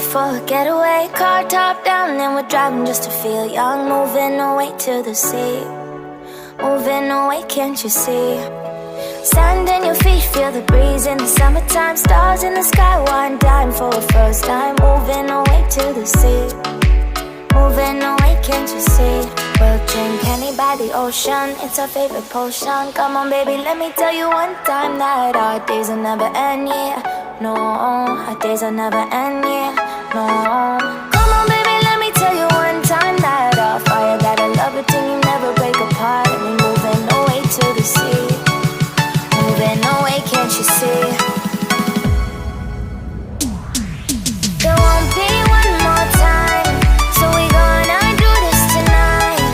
for a getaway. Car top down and we're driving just to feel young. Moving away to the sea, moving away, can't you see? Sand in your feet, feel the breeze in the summertime. Stars in the sky, one dime for a first time. Moving away to the sea, moving away, can't you see? We'll drink honey by the ocean, it's our favorite potion. Come on baby, let me tell you one time that our days will never end, yeah. No, our days will never end, yeah. No. Come on baby, let me tell you one time that our fire got a love routine, you never break apart. And we moving away to the sea, moving away, can't you see? There won't be one more time, so we gonna do this tonight.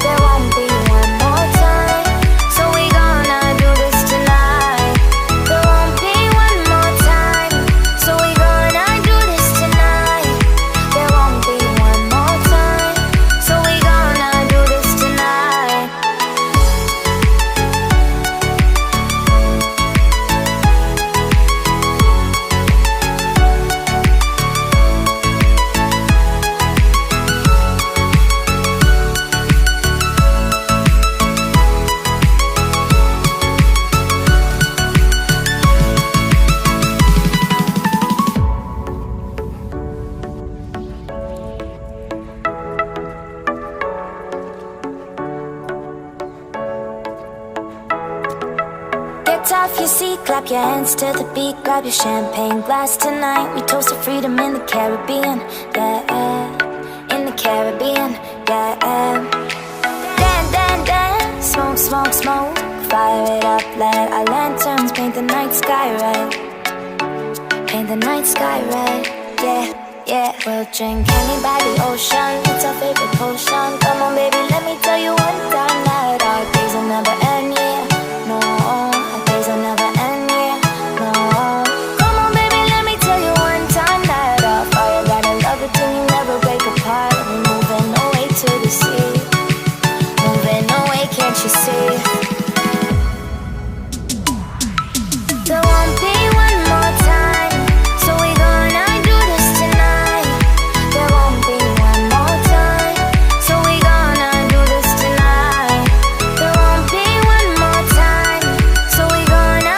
There won't be one more time, so we gonna do this tonight. There won't be one more time, so we gonna do this tonight. There won't be one more time, so we gonna do this tonight. Get off your seat, clap your hands to the beat. Grab your champagne glass tonight. We toast to freedom in the Caribbean, yeah. In the Caribbean, yeah. Dance, dance, dance, smoke, smoke, smoke. Fire it up, let our lanterns paint the night sky red. Paint the night sky red, yeah, yeah. We'll drink honey by the ocean, it's our favorite